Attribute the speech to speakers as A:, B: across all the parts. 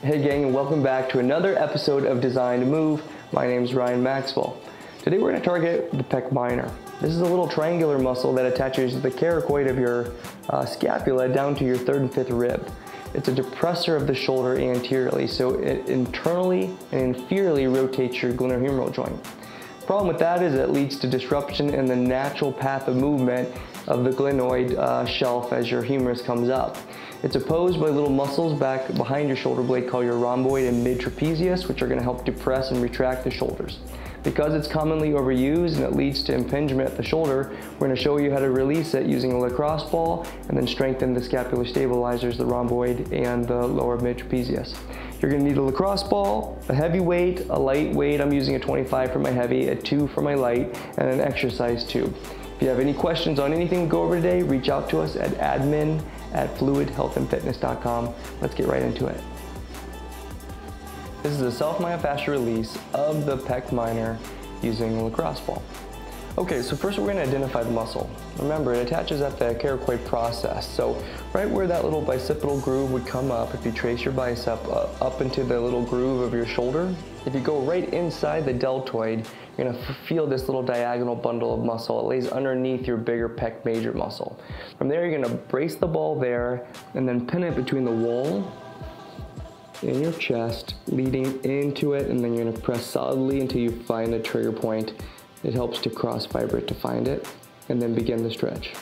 A: Hey gang, and welcome back to another episode of Design to Move. My name is Ryan Maxwell. Today we're going to target the pec minor. This is a little triangular muscle that attaches the coracoid of your scapula down to your third and fifth rib. It's a depressor of the shoulder anteriorly, so it internally and inferiorly rotates your glenohumeral joint. The problem with that is it leads to disruption in the natural path of movement of the glenoid shelf as your humerus comes up. It's opposed by little muscles back behind your shoulder blade called your rhomboid and mid-trapezius, which are going to help depress and retract the shoulders. Because it's commonly overused and it leads to impingement at the shoulder, we're going to show you how to release it using a lacrosse ball and then strengthen the scapular stabilizers, the rhomboid and the lower mid-trapezius. You're going to need a lacrosse ball, a heavy weight, a light weight. I'm using a 25 for my heavy, a 2 for my light, and an exercise tube. If you have any questions on anything we go over today, reach out to us at admin@fluidhealthandfitness.com. Let's get right into it. This is a self-myofascial release of the pec minor using a lacrosse ball. Okay, so first we're going to identify the muscle. Remember, it attaches at the coracoid process. So right where that little bicipital groove would come up, if you trace your bicep up into the little groove of your shoulder, if you go right inside the deltoid, you're going to feel this little diagonal bundle of muscle. It lays underneath your bigger pec major muscle. From there, you're going to brace the ball there and then pin it between the wall and your chest, leading into it, and then you're going to press solidly until you find the trigger point. It helps to cross fiber it to find it, and then begin the stretch.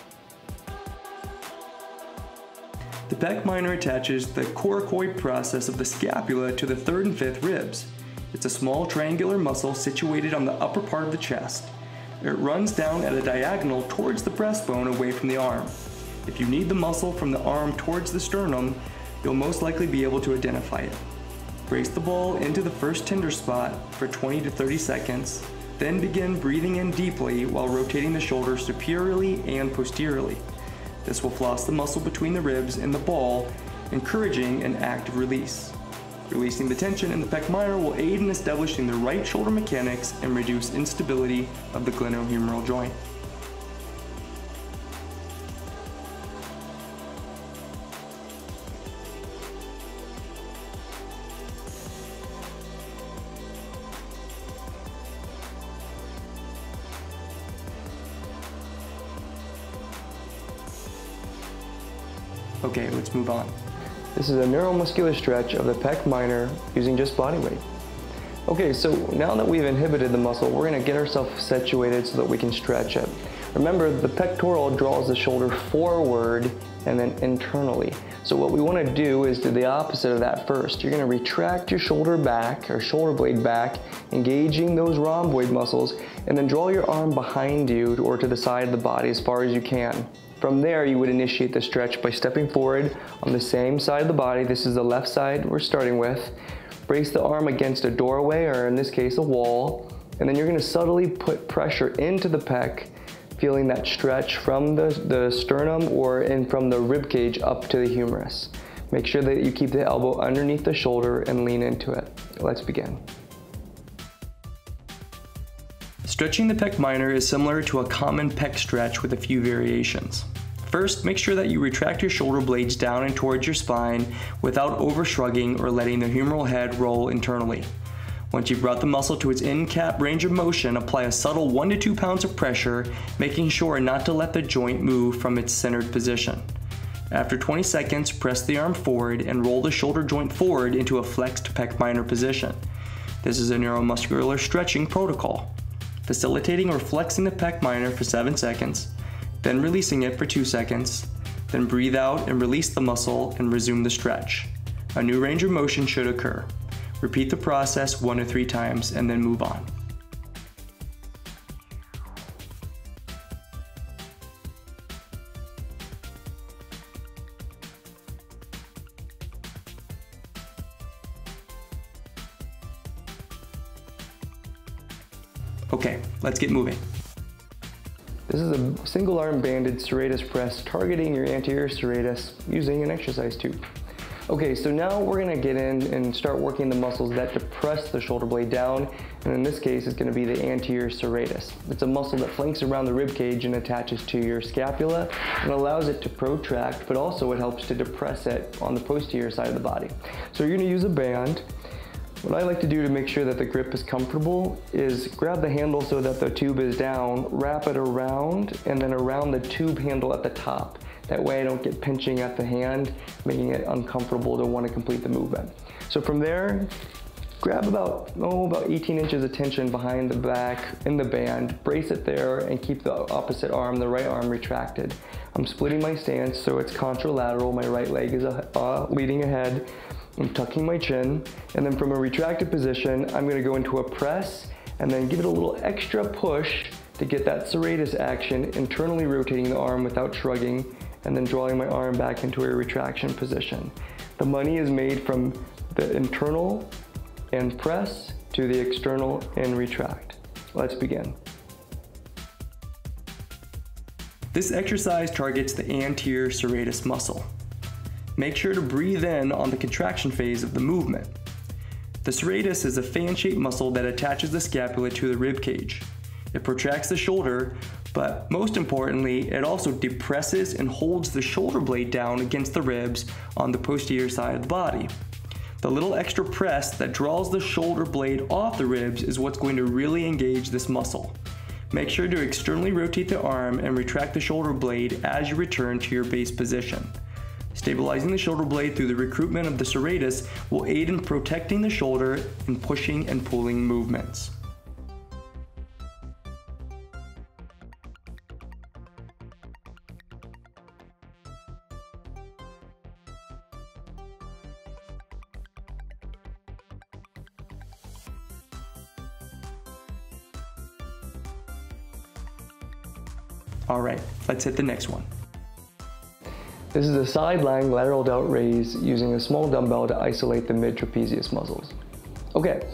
A: The pec minor attaches the coracoid process of the scapula to the third and fifth ribs. It's a small triangular muscle situated on the upper part of the chest. It runs down at a diagonal towards the breastbone away from the arm. If you need the muscle from the arm towards the sternum, you'll most likely be able to identify it. Brace the ball into the first tender spot for 20 to 30 seconds, then begin breathing in deeply while rotating the shoulder superiorly and posteriorly. This will floss the muscle between the ribs and the ball, encouraging an active release. Releasing the tension in the pec minor will aid in establishing the right shoulder mechanics and reduce instability of the glenohumeral joint. Okay, let's move on. This is a neuromuscular stretch of the pec minor using just body weight. Okay, so now that we've inhibited the muscle, we're going to get ourselves situated so that we can stretch it. Remember, the pectoral draws the shoulder forward and then internally. So what we want to do is do the opposite of that first. You're going to retract your shoulder back, or shoulder blade back, engaging those rhomboid muscles, and then draw your arm behind you or to the side of the body as far as you can. From there, you would initiate the stretch by stepping forward on the same side of the body. This is the left side we're starting with. Brace the arm against a doorway, or in this case, a wall. And then you're going to subtly put pressure into the pec, feeling that stretch from the sternum or from the rib cage up to the humerus. Make sure that you keep the elbow underneath the shoulder and lean into it. Let's begin. Stretching the pec minor is similar to a common pec stretch with a few variations. First, make sure that you retract your shoulder blades down and towards your spine without over-shrugging or letting the humeral head roll internally. Once you've brought the muscle to its end-cap range of motion, apply a subtle 1 to 2 pounds of pressure, making sure not to let the joint move from its centered position. After 20 seconds, press the arm forward and roll the shoulder joint forward into a flexed pec minor position. This is a neuromuscular stretching protocol. Facilitating or flexing the pec minor for 7 seconds, then releasing it for 2 seconds, then breathe out and release the muscle and resume the stretch. A new range of motion should occur. Repeat the process 1 to 3 times and then move on. Okay, let's get moving. This is a single arm Bandit Serratus press targeting your anterior serratus using an exercise tube. Okay, so now we're gonna get in and start working the muscles that depress the shoulder blade down, and in this case, it's gonna be the anterior serratus. It's a muscle that flanks around the rib cage and attaches to your scapula and allows it to protract, but also it helps to depress it on the posterior side of the body. So you're gonna use a band. What I like to do to make sure that the grip is comfortable is grab the handle so that the tube is down, wrap it around, and then around the tube handle at the top. That way I don't get pinching at the hand, making it uncomfortable to want to complete the movement. So from there, grab about 18 inches of tension behind the back in the band, brace it there, and keep the opposite arm, the right arm, retracted. I'm splitting my stance so it's contralateral, my right leg is leading ahead. I'm tucking my chin, and then from a retracted position, I'm going to go into a press and then give it a little extra push to get that serratus action, internally rotating the arm without shrugging, and then drawing my arm back into a retraction position. The money is made from the internal and press to the external and retract. Let's begin. This exercise targets the anterior serratus muscle. Make sure to breathe in on the contraction phase of the movement. The serratus is a fan-shaped muscle that attaches the scapula to the rib cage. It protracts the shoulder, but most importantly, it also depresses and holds the shoulder blade down against the ribs on the posterior side of the body. The little extra press that draws the shoulder blade off the ribs is what's going to really engage this muscle. Make sure to externally rotate the arm and retract the shoulder blade as you return to your base position. Stabilizing the shoulder blade through the recruitment of the serratus will aid in protecting the shoulder in pushing and pulling movements. All right, let's hit the next one. This is a sideline lateral delt raise using a small dumbbell to isolate the mid-trapezius muscles. Okay,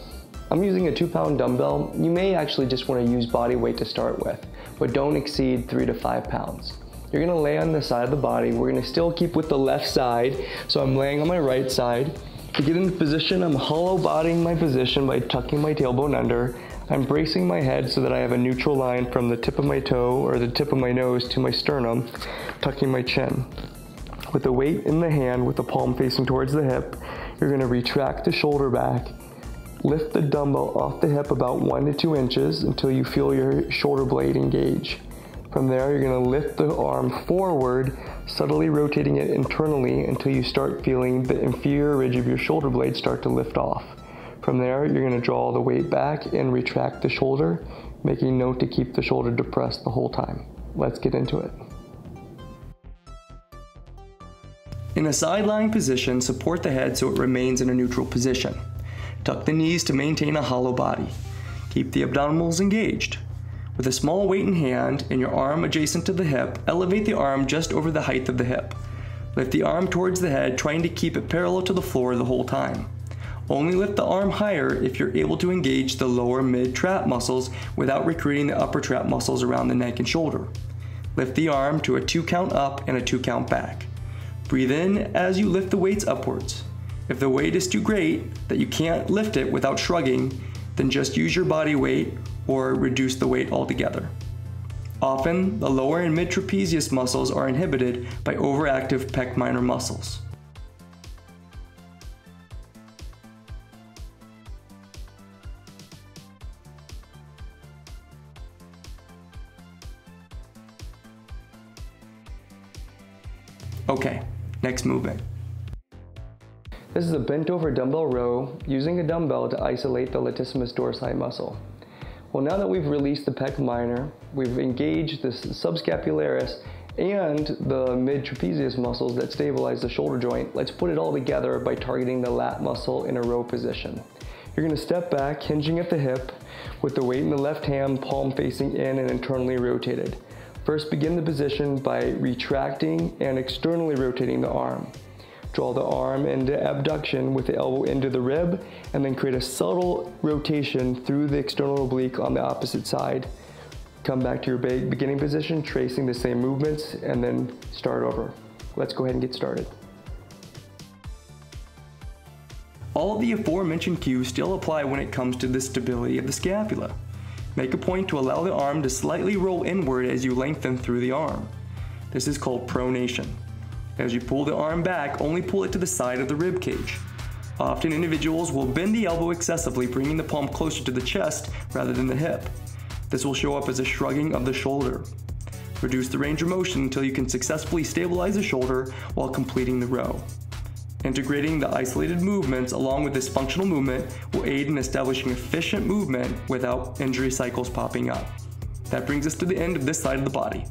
A: I'm using a 2-pound dumbbell. You may actually just want to use body weight to start with, but don't exceed 3 to 5 pounds. You're gonna lay on the side of the body. We're gonna still keep with the left side, so I'm laying on my right side. To get into position, I'm hollow bodying my position by tucking my tailbone under. I'm bracing my head so that I have a neutral line from the tip of my toe or the tip of my nose to my sternum, tucking my chin. With the weight in the hand with the palm facing towards the hip, you're going to retract the shoulder back, lift the dumbbell off the hip about 1 to 2 inches until you feel your shoulder blade engage. From there, you're going to lift the arm forward, subtly rotating it internally until you start feeling the inferior ridge of your shoulder blade start to lift off. From there, you're going to draw the weight back and retract the shoulder, making note to keep the shoulder depressed the whole time. Let's get into it. In a sideline position, support the head so it remains in a neutral position. Tuck the knees to maintain a hollow body. Keep the abdominals engaged. With a small weight in hand and your arm adjacent to the hip, elevate the arm just over the height of the hip. Lift the arm towards the head, trying to keep it parallel to the floor the whole time. Only lift the arm higher if you're able to engage the lower mid-trap muscles without recruiting the upper trap muscles around the neck and shoulder. Lift the arm to a 2 count up and a 2 count back. Breathe in as you lift the weights upwards. If the weight is too great that you can't lift it without shrugging, then just use your body weight or reduce the weight altogether. Often, the lower and mid trapezius muscles are inhibited by overactive pec minor muscles. Okay, next movement. This is a bent over dumbbell row using a dumbbell to isolate the latissimus dorsi muscle. Well, now that we've released the pec minor, we've engaged the subscapularis and the mid trapezius muscles that stabilize the shoulder joint, let's put it all together by targeting the lat muscle in a row position. You're going to step back, hinging at the hip, with the weight in the left hand, palm facing in and internally rotated. First, begin the position by retracting and externally rotating the arm. Draw the arm into abduction with the elbow into the rib, and then create a subtle rotation through the external oblique on the opposite side. Come back to your beginning position, tracing the same movements, and then start over. Let's go ahead and get started. All of the aforementioned cues still apply when it comes to the stability of the scapula. Make a point to allow the arm to slightly roll inward as you lengthen through the arm. This is called pronation. As you pull the arm back, only pull it to the side of the rib cage. Often individuals will bend the elbow excessively, bringing the palm closer to the chest rather than the hip. This will show up as a shrugging of the shoulder. Reduce the range of motion until you can successfully stabilize the shoulder while completing the row. Integrating the isolated movements along with this functional movement will aid in establishing efficient movement without injury cycles popping up. That brings us to the end of this side of the body.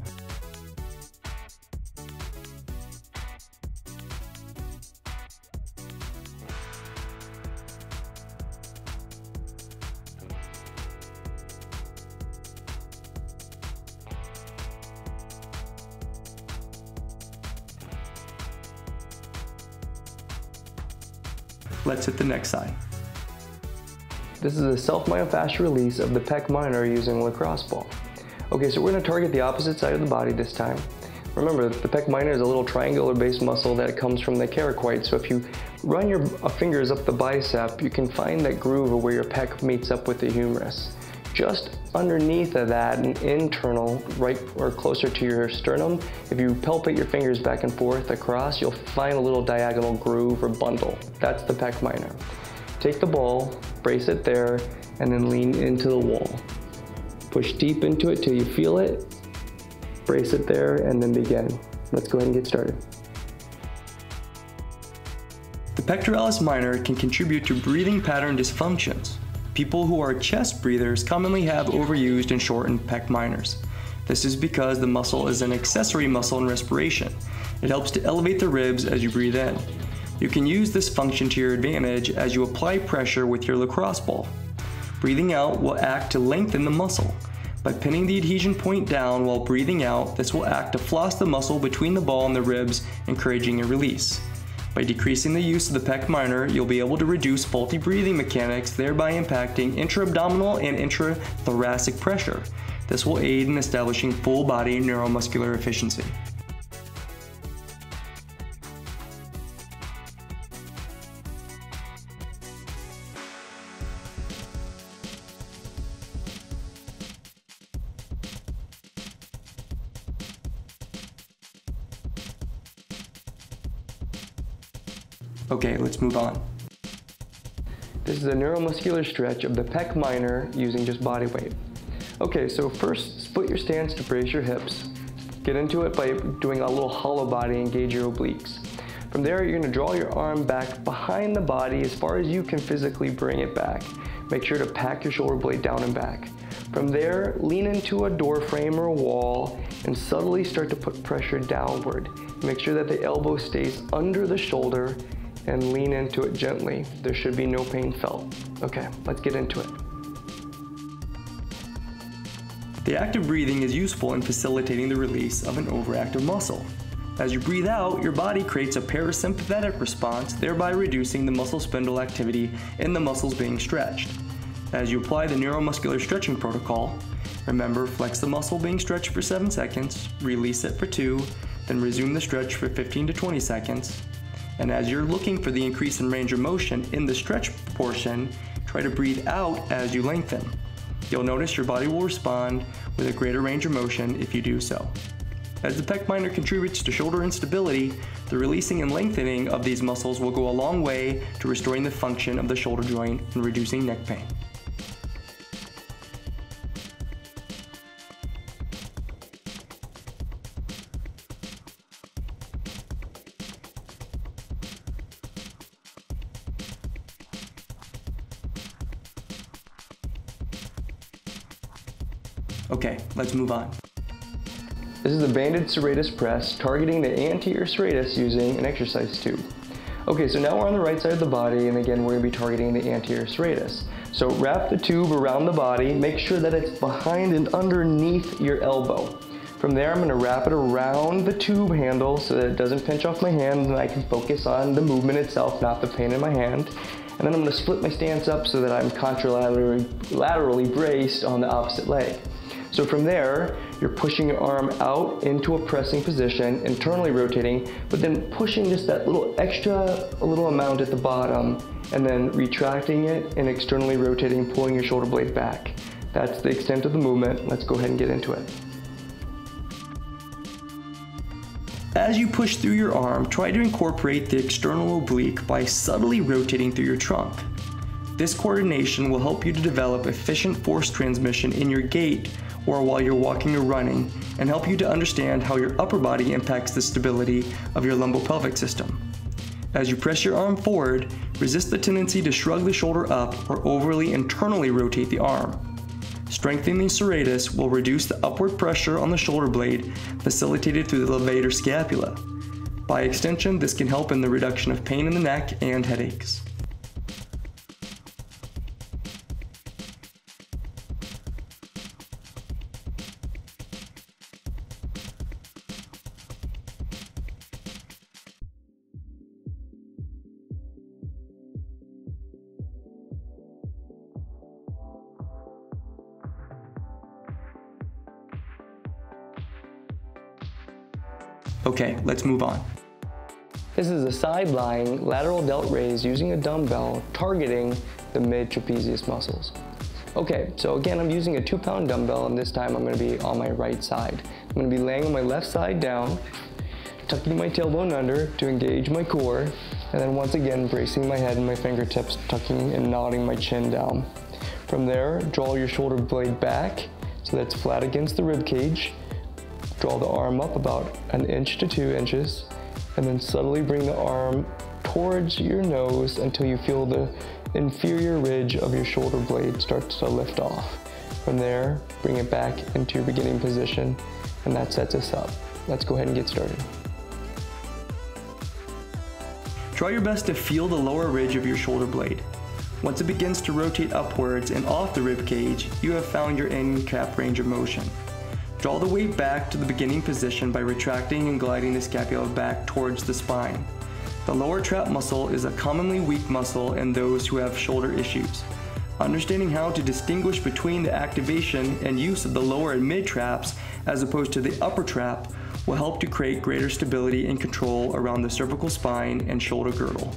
A: Let's hit the next side. This is a self-myofascial release of the Pec Minor using Lacrosse Ball. Okay, so we're going to target the opposite side of the body this time. Remember, the Pec Minor is a little triangular based muscle that comes from the caracoid, so if you run your fingers up the bicep, you can find that groove of where your pec meets up with the humerus. Just underneath of that, an internal, right or closer to your sternum, if you palpate your fingers back and forth across, you'll find a little diagonal groove or bundle. That's the Pec Minor. Take the ball, brace it there, and then lean into the wall. Push deep into it till you feel it, brace it there, and then begin. Let's go ahead and get started. The pectoralis minor can contribute to breathing pattern dysfunctions. People who are chest breathers commonly have overused and shortened Pec Minors. This is because the muscle is an accessory muscle in respiration. It helps to elevate the ribs as you breathe in. You can use this function to your advantage as you apply pressure with your lacrosse ball. Breathing out will act to lengthen the muscle. By pinning the adhesion point down while breathing out, this will act to floss the muscle between the ball and the ribs, encouraging a release. By decreasing the use of the Pec Minor, you'll be able to reduce faulty breathing mechanics, thereby impacting intra-abdominal and intrathoracic pressure. This will aid in establishing full body neuromuscular efficiency. Okay, let's move on. This is a neuromuscular stretch of the Pec Minor using just body weight. Okay, so first split your stance to brace your hips. Get into it by doing a little hollow body, engage your obliques. From there, you're gonna draw your arm back behind the body as far as you can physically bring it back. Make sure to pack your shoulder blade down and back. From there, lean into a door frame or a wall and subtly start to put pressure downward. Make sure that the elbow stays under the shoulder and lean into it gently. There should be no pain felt. Okay, let's get into it. The active breathing is useful in facilitating the release of an overactive muscle. As you breathe out, your body creates a parasympathetic response, thereby reducing the muscle spindle activity in the muscles being stretched. As you apply the neuromuscular stretching protocol, remember, flex the muscle being stretched for 7 seconds, release it for 2, then resume the stretch for 15 to 20 seconds. And as you're looking for the increase in range of motion in the stretch portion, try to breathe out as you lengthen. You'll notice your body will respond with a greater range of motion if you do so. As the Pec Minor contributes to shoulder instability, the releasing and lengthening of these muscles will go a long way to restoring the function of the shoulder joint and reducing neck pain. Okay, let's move on. This is the Bandit Serratus press, targeting the anterior serratus using an exercise tube. Okay, so now we're on the right side of the body, and again, we're gonna be targeting the anterior serratus. So wrap the tube around the body, make sure that it's behind and underneath your elbow. From there, I'm gonna wrap it around the tube handle so that it doesn't pinch off my hand, and I can focus on the movement itself, not the pain in my hand. And then I'm gonna split my stance up so that I'm contralaterally braced on the opposite leg. So from there, you're pushing your arm out into a pressing position, internally rotating, but then pushing just that a little amount at the bottom, and then retracting it and externally rotating, pulling your shoulder blade back. That's the extent of the movement. Let's go ahead and get into it. As you push through your arm, try to incorporate the external oblique by subtly rotating through your trunk. This coordination will help you to develop efficient force transmission in your gait or while you're walking or running, and help you to understand how your upper body impacts the stability of your lumbopelvic system. As you press your arm forward, resist the tendency to shrug the shoulder up or overly internally rotate the arm. Strengthening the serratus will reduce the upward pressure on the shoulder blade facilitated through the levator scapula. By extension, this can help in the reduction of pain in the neck and headaches. Okay, let's move on. This is a sideline lateral delt raise using a dumbbell targeting the mid-trapezius muscles. Okay, so again, I'm using a 2-pound dumbbell, and this time I'm going to be on my right side. I'm going to be laying on my left side down, tucking my tailbone under to engage my core, and then once again bracing my head and my fingertips, tucking and nodding my chin down. From there, draw your shoulder blade back so that's flat against the rib cage. Draw the arm up about 1 inch to 2 inches, and then subtly bring the arm towards your nose until you feel the inferior ridge of your shoulder blade start to lift off. From there, bring it back into your beginning position, and that sets us up. Let's go ahead and get started. Try your best to feel the lower ridge of your shoulder blade. Once it begins to rotate upwards and off the rib cage, you have found your end cap range of motion. Draw the weight back to the beginning position by retracting and gliding the scapula back towards the spine. The lower trap muscle is a commonly weak muscle in those who have shoulder issues. Understanding how to distinguish between the activation and use of the lower and mid traps as opposed to the upper trap will help to create greater stability and control around the cervical spine and shoulder girdle.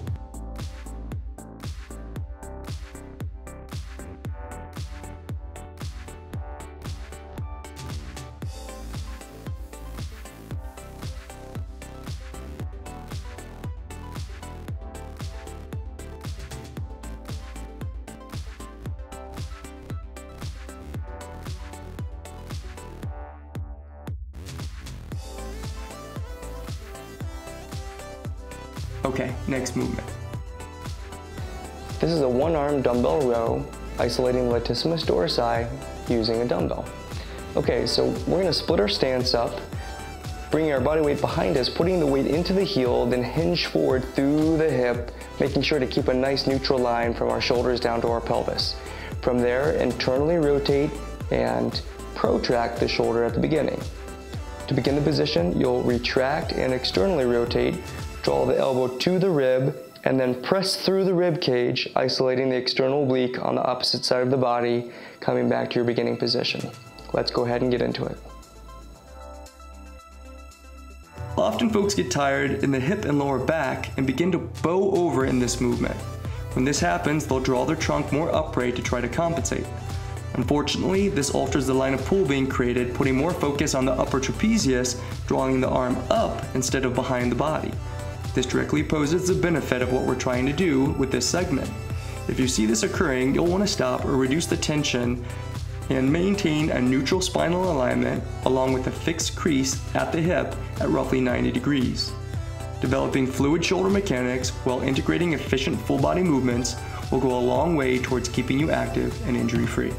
A: Okay, next movement. This is a OneArm Dumbbell Row, isolating latissimus dorsi using a dumbbell. Okay, so we're going to split our stance up, bringing our body weight behind us, putting the weight into the heel, then hinge forward through the hip, making sure to keep a nice neutral line from our shoulders down to our pelvis. From there, internally rotate and protract the shoulder at the beginning. To begin the position, you'll retract and externally rotate, draw the elbow to the rib, and then press through the rib cage, isolating the external oblique on the opposite side of the body, coming back to your beginning position. Let's go ahead and get into it. Often folks get tired in the hip and lower back and begin to bow over in this movement. When this happens, they'll draw their trunk more upright to try to compensate. Unfortunately, this alters the line of pull being created, putting more focus on the upper trapezius, drawing the arm up instead of behind the body. This directly opposes the benefit of what we're trying to do with this segment. If you see this occurring, you'll want to stop or reduce the tension and maintain a neutral spinal alignment along with a fixed crease at the hip at roughly 90 degrees. Developing fluid shoulder mechanics while integrating efficient full body movements will go a long way towards keeping you active and injury-free.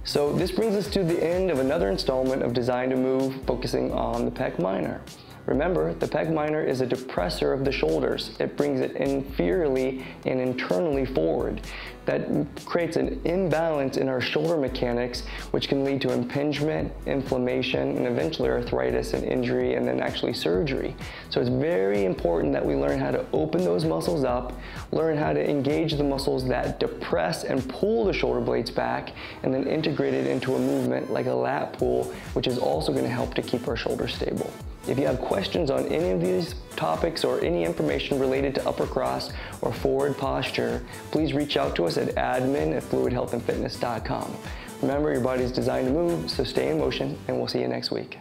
A: So this brings us to the end of another installment of Design to Move, focusing on the Pec Minor. Remember, the Pec Minor is a depressor of the shoulders. It brings it inferiorly and internally forward. That creates an imbalance in our shoulder mechanics, which can lead to impingement, inflammation, and eventually arthritis and injury, and then actually surgery. So it's very important that we learn how to open those muscles up, learn how to engage the muscles that depress and pull the shoulder blades back, and then integrate it into a movement like a lat pull, which is also going to help to keep our shoulders stable. If you have questions on any of these topics or any information related to upper cross or forward posture, please reach out to us at admin@fluidhealthandfitness.com. Remember, your body's designed to move, so stay in motion, and we'll see you next week.